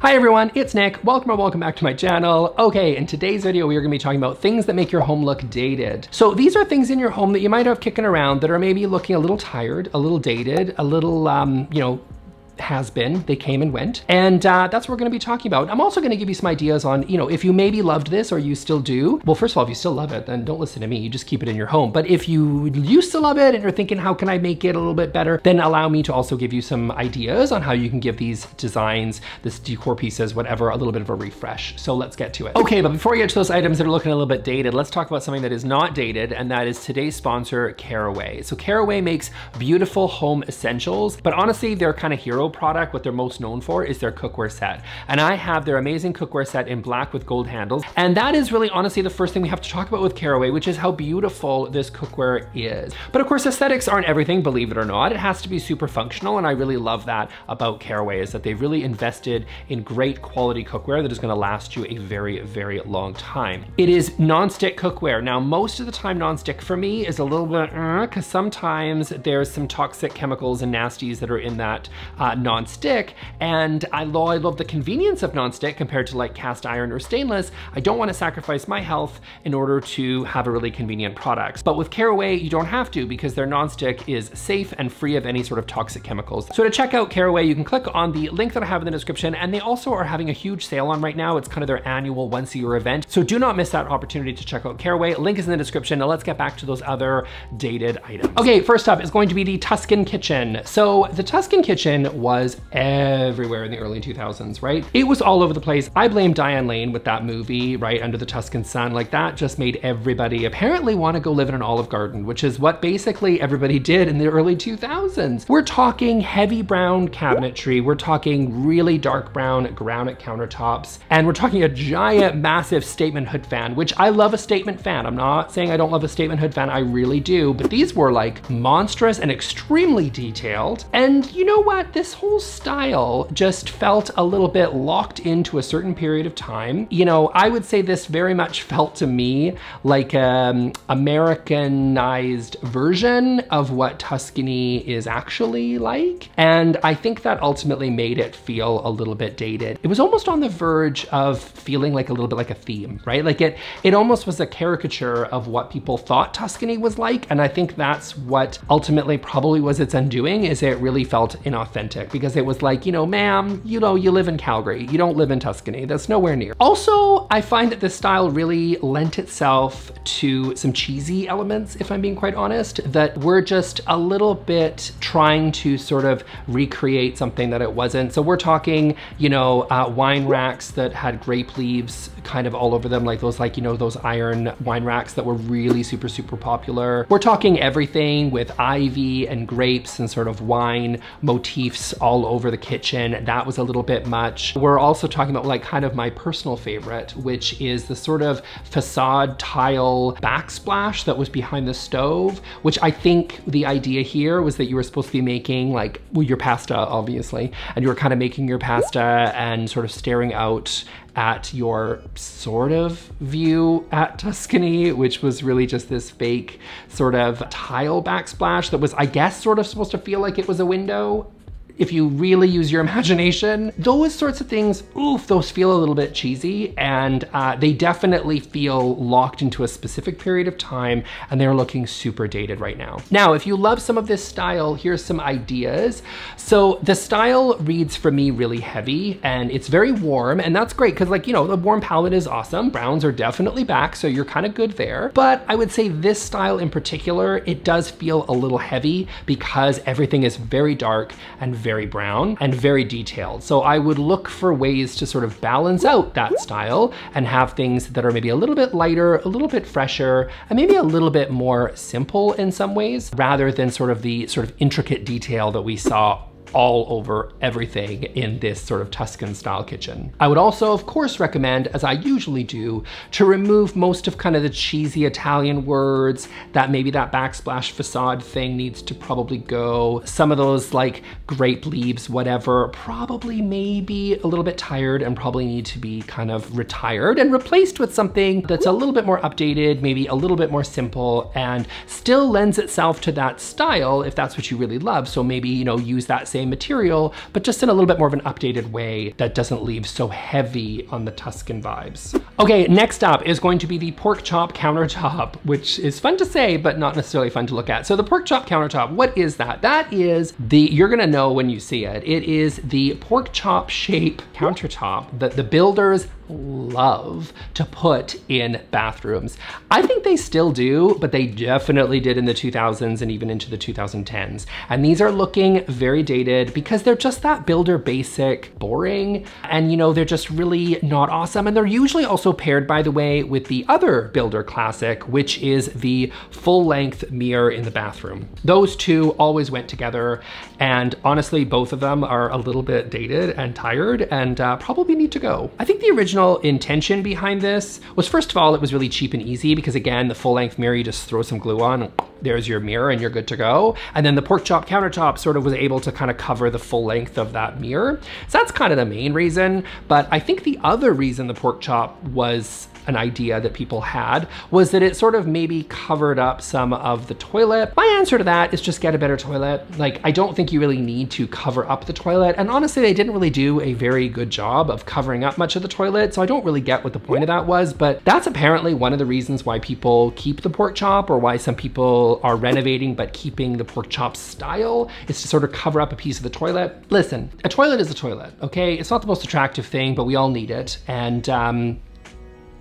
Hi everyone, it's Nick. Welcome back to my channel. Okay, in today's video, we are gonna be talking about things that make your home look dated. So these are things in your home that you might have kicking around that are maybe looking a little tired, a little dated, a little, has been, they came and went. And that's what we're gonna be talking about. I'm also gonna give you some ideas on, if you maybe loved this or you still do. Well, first of all, if you still love it, then don't listen to me, you just keep it in your home. But if you used to love it and you're thinking, how can I make it a little bit better? Then allow me to also give you some ideas on how you can give these designs, this decor pieces, whatever, a little bit of a refresh. So let's get to it. Okay, but before we get to those items that are looking a little bit dated, let's talk about something that is not dated, and that is today's sponsor, Caraway. So Caraway makes beautiful home essentials, but honestly, their kind of hero product, what they're most known for is their cookware set. And I have their amazing cookware set in black with gold handles. And that is really honestly the first thing we have to talk about with Caraway, which is how beautiful this cookware is. But of course, aesthetics aren't everything, believe it or not. It has to be super functional. And I really love that about Caraway, is that they've really invested in great quality cookware that is gonna last you a very, very long time. It is non-stick cookware. Now, most of the time non-stick for me is a little bit, because sometimes there's some toxic chemicals and nasties that are in that non-stick. And I love the convenience of non-stick compared to like cast iron or stainless. I don't want to sacrifice my health in order to have a really convenient product. But with Caraway, you don't have to, because their non-stick is safe and free of any sort of toxic chemicals. So to check out Caraway, you can click on the link that I have in the description, and they also are having a huge sale on right now. It's kind of their annual once-a-year event. So do not miss that opportunity to check out Caraway. Link is in the description. Now let's get back to those other dated items. Okay, first up is going to be the Tuscan Kitchen. So the Tuscan Kitchen was everywhere in the early 2000s, right? It was all over the place. I blame Diane Lane with that movie, right? Under the Tuscan Sun. Like, that just made everybody apparently want to go live in an Olive Garden, which is what basically everybody did in the early 2000s. We're talking heavy brown cabinetry. We're talking really dark brown granite countertops. And we're talking a giant, massive statement hood fan, which I love a statement fan. I'm not saying I don't love a statement hood fan. I really do. But these were like monstrous and extremely detailed. And you know what? This whole style just felt a little bit locked into a certain period of time. I would say this very much felt to me like an Americanized version of what Tuscany is actually like. And I think that ultimately made it feel a little bit dated. It was almost on the verge of feeling like a little bit like a theme, right? Like it almost was a caricature of what people thought Tuscany was like. And I think that's what ultimately probably was its undoing, is it really felt inauthentic, because it was like, ma'am, you live in Calgary. You don't live in Tuscany. That's nowhere near. Also, I find that this style really lent itself to some cheesy elements, if I'm being quite honest, that were just a little bit trying to sort of recreate something that it wasn't. So we're talking, wine racks that had grape leaves kind of all over them, like those, those iron wine racks that were really super, super popular. We're talking everything with ivy and grapes and sort of wine motifs all over the kitchen. That was a little bit much. We're also talking about like kind of my personal favorite, which is the sort of facade tile backsplash that was behind the stove, which I think the idea here was that you were supposed to be making your pasta, obviously, and you were kind of making your pasta and sort of staring out at your sort of view at Tuscany, which was really just this fake sort of tile backsplash that was, I guess, sort of supposed to feel like it was a window. If you really use your imagination, those sorts of things, oof, those feel a little bit cheesy, and they definitely feel locked into a specific period of time, and they're looking super dated right now. Now, if you love some of this style, here's some ideas. So the style reads for me really heavy, and it's very warm, and that's great, because the warm palette is awesome. Browns are definitely back, so you're kind of good there. But I would say this style in particular, it does feel a little heavy because everything is very dark and very brown and very detailed. So I would look for ways to sort of balance out that style and have things that are maybe a little bit lighter, a little bit fresher, and maybe a little bit more simple in some ways, rather than sort of the intricate detail that we saw all over everything in this sort of Tuscan style kitchen. I would also, of course, recommend, as I usually do, to remove most of kind of the cheesy Italian words, that maybe that backsplash facade thing needs to probably go. Some of those like grape leaves, whatever, probably maybe a little bit tired and probably need to be kind of retired and replaced with something that's a little bit more updated, maybe a little bit more simple, and still lends itself to that style if that's what you really love. So maybe, you know, use that same same material, but just in a little bit more of an updated way that doesn't leave so heavy on the Tuscan vibes. Okay, next up is going to be the pork chop countertop, which is fun to say, but not necessarily fun to look at. So the pork chop countertop, what is that? That is you're gonna know when you see it. It is the pork chop shape countertop that the builders love to put in bathrooms. I think they still do, but they definitely did in the 2000s and even into the 2010s. And these are looking very dated because they're just that builder basic, boring, and you know, they're just really not awesome. And they're usually also paired, by the way, with the other builder classic, which is the full length mirror in the bathroom. Those two always went together. And honestly, both of them are a little bit dated and tired and probably need to go. I think the original intention behind this was, first of all, it was really cheap and easy because again, the full length mirror, you just throw some glue on, there's your mirror and you're good to go. And then the pork chop countertop sort of was able to kind of cover the full length of that mirror. So that's kind of the main reason. But I think the other reason the pork chop was an idea that people had was that it sort of maybe covered up some of the toilet. My answer to that is just get a better toilet. Like, I don't think you really need to cover up the toilet. And honestly, they didn't really do a very good job of covering up much of the toilet. So I don't really get what the point of that was, but that's apparently one of the reasons why people keep the pork chop, or why some people are renovating but keeping the pork chop style, is to sort of cover up a piece of the toilet. Listen, a toilet is a toilet, okay? It's not the most attractive thing, but we all need it. And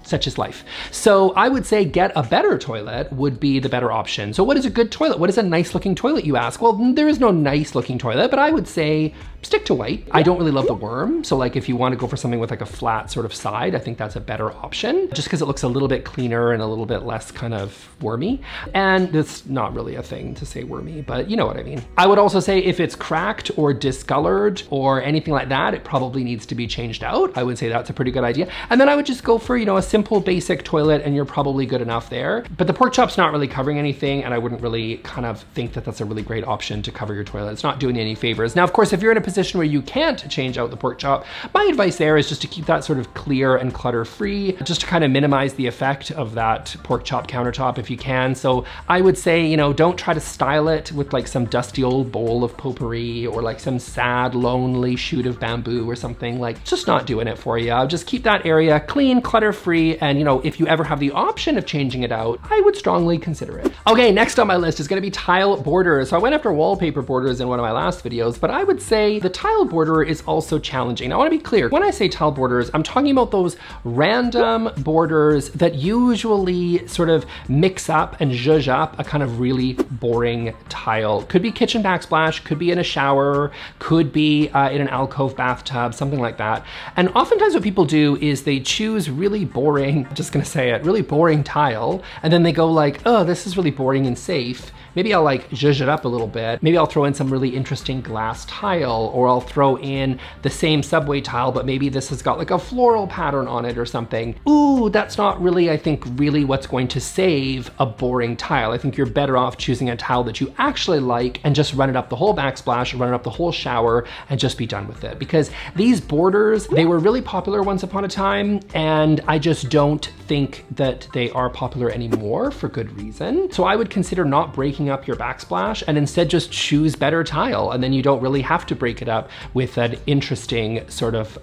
such is life. So I would say get a better toilet would be the better option. So what is a good toilet? What is a nice looking toilet, you ask? Well, there is no nice looking toilet, but I would say stick to white. I don't really love the worm. So like if you want to go for something with like a flat sort of side, I think that's a better option just because it looks a little bit cleaner and a little bit less kind of wormy. And it's not really a thing to say wormy, but you know what I mean. I would also say if it's cracked or discolored or anything like that, it probably needs to be changed out. I would say that's a pretty good idea. And then I would just go for, you know, a simple basic toilet and you're probably good enough there. But the pork chop's not really covering anything, and I wouldn't really kind of think that that's a really great option to cover your toilet. It's not doing you any favors. Now, of course, if you're in a position where you can't change out the pork chop, my advice there is just to keep that sort of clear and clutter-free, just to kind of minimize the effect of that pork chop countertop if you can. So I would say, you know, don't try to style it with like some dusty old bowl of potpourri or like some sad, lonely shoot of bamboo or something. Like, just not doing it for you. Just keep that area clean, clutter-free, and you know, if you ever have the option of changing it out, I would strongly consider it. Okay, next on my list is gonna be tile borders. So I went after wallpaper borders in one of my last videos, but I would say the tile border is also challenging. Now, I wanna be clear, when I say tile borders, I'm talking about those random borders that usually sort of mix up and zhuzh up a kind of really boring tile. Could be kitchen backsplash, could be in a shower, could be in an alcove bathtub, something like that. And oftentimes what people do is they choose really boring, just gonna say it, really boring tile, and then they go like, oh, this is really boring and safe. Maybe I'll like zhuzh it up a little bit. Maybe I'll throw in some really interesting glass tile, or I'll throw in the same subway tile, but maybe this has got like a floral pattern on it or something. Ooh, that's not really, I think, really what's going to save a boring tile. I think you're better off choosing a tile that you actually like and just run it up the whole backsplash, run it up the whole shower, and just be done with it. Because these borders, they were really popular once upon a time, and I just don't think that they are popular anymore for good reason. So I would consider not breaking up your backsplash and instead just choose better tile, and then you don't really have to break it up with an interesting sort of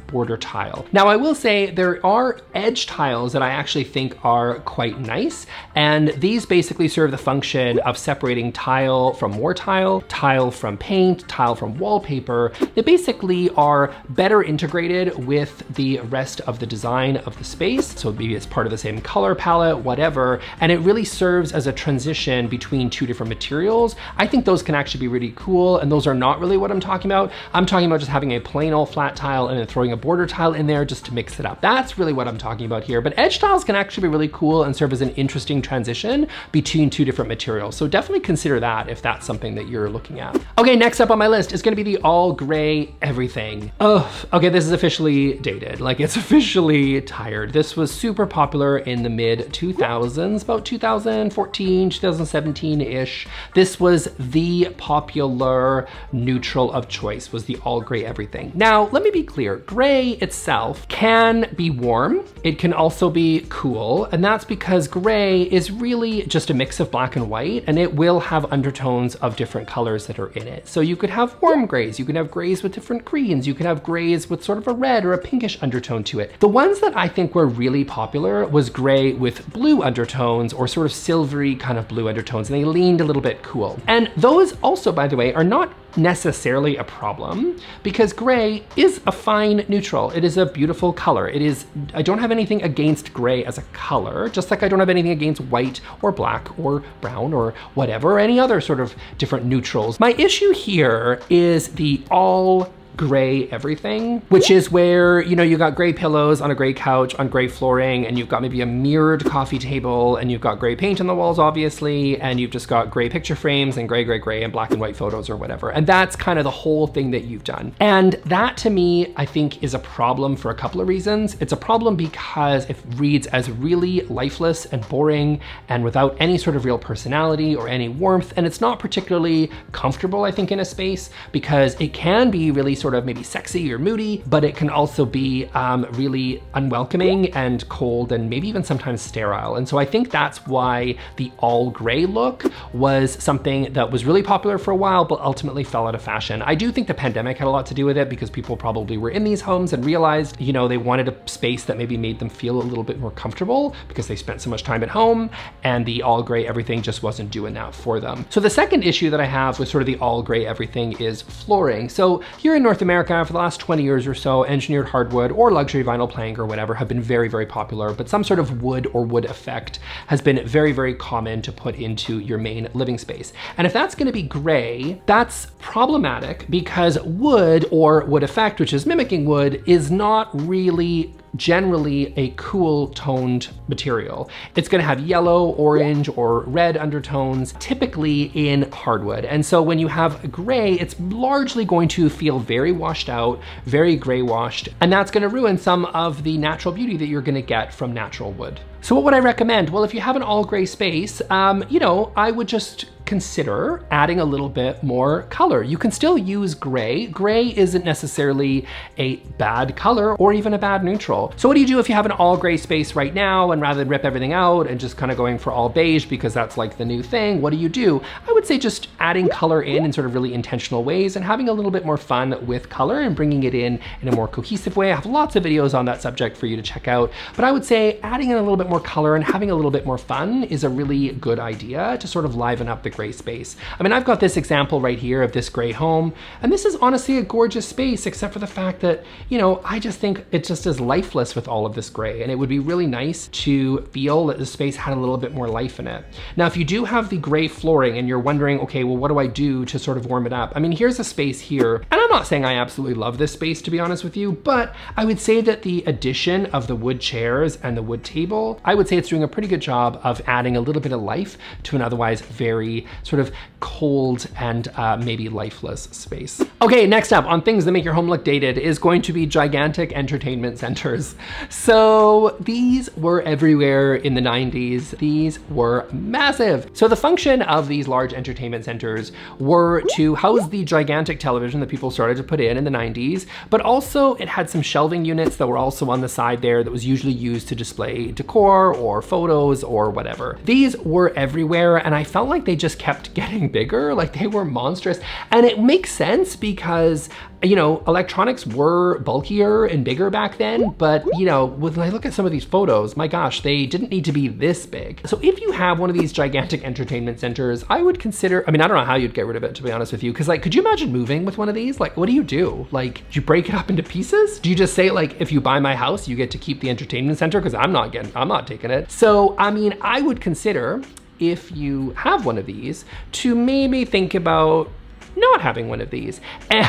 border tile. Now, I will say there are edge tiles that I actually think are quite nice, and these basically serve the function of separating tile from more tile, tile from paint, tile from wallpaper. They basically are better integrated with the rest of the design of the space. So maybe it's part of the same color palette, whatever, and it really serves as a transition between two different materials. I think those can actually be really cool, and those are not really what I'm talking about. I'm talking about just having a plain old flat tile and then throwing a border tile in there just to mix it up. That's really what I'm talking about here. But edge tiles can actually be really cool and serve as an interesting transition between two different materials. So definitely consider that if that's something that you're looking at. Okay, next up on my list is gonna be the all gray everything. Oh, okay, this is officially dated. Like, it's officially tired. This was super popular in the mid 2000s, about 2014, 2017, 2017-ish, this was the popular neutral of choice, was the all gray everything. Now, let me be clear, gray itself can be warm. It can also be cool, and that's because gray is really just a mix of black and white, and it will have undertones of different colors that are in it. So you could have warm grays, you could have grays with different greens, you could have grays with sort of a red or a pinkish undertone to it. The ones that I think were really popular was gray with blue undertones or sort of silvery kind of blue undertones, and they leaned a little bit cool. And those also, by the way, are not necessarily a problem because gray is a fine neutral. It is a beautiful color. It is, I don't have anything against gray as a color, just like I don't have anything against white or black or brown or whatever, or any other sort of different neutrals. My issue here is the all gray everything, which is where, you know, you got gray pillows on a gray couch on gray flooring, and you've got maybe a mirrored coffee table, and you've got gray paint on the walls, obviously, and you've just got gray picture frames and gray and black and white photos or whatever. And that's kind of the whole thing that you've done. And that to me, I think is a problem for a couple of reasons. It's a problem because it reads as really lifeless and boring and without any sort of real personality or any warmth. And it's not particularly comfortable, I think, in a space because it can be really sort of maybe sexy or moody, but it can also be really unwelcoming and cold and maybe even sometimes sterile. And so I think that's why the all gray look was something that was really popular for a while, but ultimately fell out of fashion. I do think the pandemic had a lot to do with it because people probably were in these homes and realized, you know, they wanted a space that maybe made them feel a little bit more comfortable because they spent so much time at home, and the all gray everything just wasn't doing that for them. So the second issue that I have with sort of the all gray everything is flooring. So here in North America, for the last 20 years or so, engineered hardwood or luxury vinyl plank or whatever have been very, very popular, but some sort of wood or wood effect has been very, very common to put into your main living space. And if that's gonna be gray, that's problematic because wood or wood effect, which is mimicking wood, is not really generally a cool toned material. It's gonna have yellow, orange, or red undertones, typically in hardwood. And so when you have gray, it's largely going to feel very washed out, very gray washed, and that's gonna ruin some of the natural beauty that you're gonna get from natural wood. So what would I recommend? Well, if you have an all gray space, you know, I would just consider adding a little bit more color. You can still use gray. Gray isn't necessarily a bad color or even a bad neutral. So what do you do if you have an all gray space right now, and rather than rip everything out and just kind of going for all beige because that's like the new thing, what do? I would say just adding color in sort of really intentional ways and having a little bit more fun with color and bringing it in a more cohesive way. I have lots of videos on that subject for you to check out, but I would say adding in a little bit more color and having a little bit more fun is a really good idea to sort of liven up the gray space. I mean, I've got this example right here of this gray home, and this is honestly a gorgeous space, except for the fact that, you know, I just think it just is lifeless with all of this gray, and it would be really nice to feel that the space had a little bit more life in it. Now, if you do have the gray flooring and you're wondering, okay, well, what do I do to sort of warm it up? I mean, here's a space here, and I'm not saying I absolutely love this space, to be honest with you, but I would say that the addition of the wood chairs and the wood table, I would say it's doing a pretty good job of adding a little bit of life to an otherwise very sort of cold and maybe lifeless space. Okay, next up on things that make your home look dated is going to be gigantic entertainment centers. So these were everywhere in the 90s. These were massive. So the function of these large entertainment centers were to house the gigantic television that people started to put in the 90s, but also it had some shelving units that were also on the side there that was usually used to display decor or photos or whatever. These were everywhere, and I felt like they just kept getting bigger, like they were monstrous. And it makes sense because, you know, electronics were bulkier and bigger back then, but you know, when I look at some of these photos, my gosh, they didn't need to be this big. So if you have one of these gigantic entertainment centers, I would consider, I mean, I don't know how you'd get rid of it, to be honest with you, because like, could you imagine moving with one of these? Like, what do? Like, do you break it up into pieces? Do you just say like, if you buy my house, you get to keep the entertainment center? Because I'm not taking it. So, I mean, I would consider, if you have one of these, to maybe think about not having one of these. And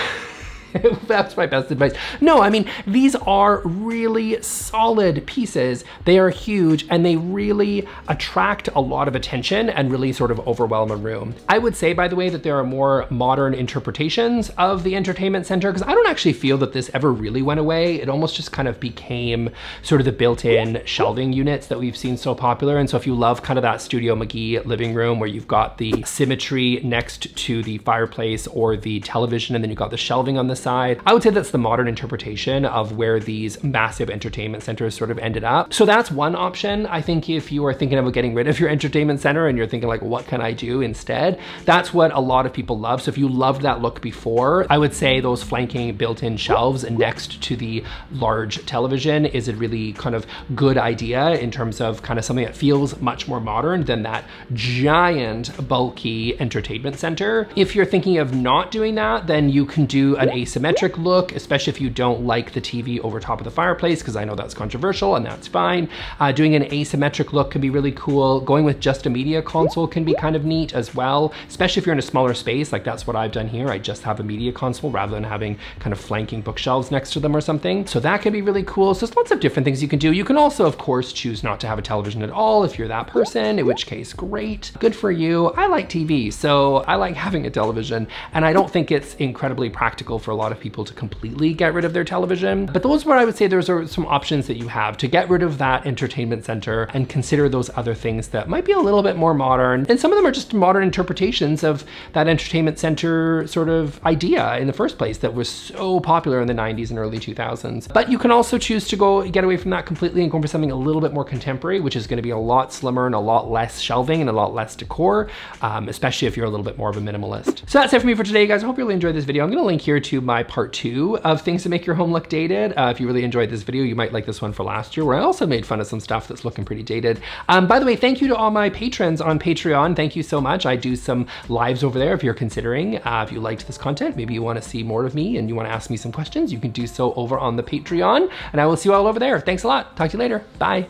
That's my best advice. No, I mean, these are really solid pieces. They are huge and they really attract a lot of attention and really sort of overwhelm a room. I would say, by the way, that there are more modern interpretations of the entertainment center because I don't actually feel that this ever really went away. It almost just kind of became sort of the built-in shelving units that we've seen so popular. And so if you love kind of that Studio McGee living room where you've got the symmetry next to the fireplace or the television and then you've got the shelving on the side, I would say that's the modern interpretation of where these massive entertainment centers sort of ended up. So that's one option. I think if you are thinking about getting rid of your entertainment center and you're thinking like, what can I do instead? That's what a lot of people love. So if you loved that look before, I would say those flanking built-in shelves next to the large television is a really kind of good idea in terms of kind of something that feels much more modern than that giant bulky entertainment center. If you're thinking of not doing that, then you can do an asymmetric look, especially if you don't like the TV over top of the fireplace, because I know that's controversial and that's fine. Doing an asymmetric look can be really cool. Going with just a media console can be kind of neat as well, especially if you're in a smaller space. Like that's what I've done here. I just have a media console rather than having kind of flanking bookshelves next to them or something. So that can be really cool. So there's lots of different things you can do. You can also, of course, choose not to have a television at all if you're that person, in which case, great. Good for you. I like TV, so I like having a television, and I don't think it's incredibly practical for a lot of people to completely get rid of their television. But those where I would say there's some options that you have to get rid of that entertainment center and consider those other things that might be a little bit more modern. And some of them are just modern interpretations of that entertainment center sort of idea in the first place that was so popular in the 90s and early 2000s. But you can also choose to get away from that completely and go for something a little bit more contemporary, which is going to be a lot slimmer and a lot less shelving and a lot less decor, especially if you're a little bit more of a minimalist. So that's it for me for today, guys. I hope you really enjoyed this video. I'm going to link here to my part 2 of things to make your home look dated. If you really enjoyed this video, you might like this one for last year, where I also made fun of some stuff that's looking pretty dated. By the way, thank you to all my patrons on Patreon. Thank you so much. I do some lives over there if you're considering. If you liked this content, maybe you want to see more of me and you want to ask me some questions, you can do so over on the Patreon, and I will see you all over there. Thanks a lot. Talk to you later. Bye.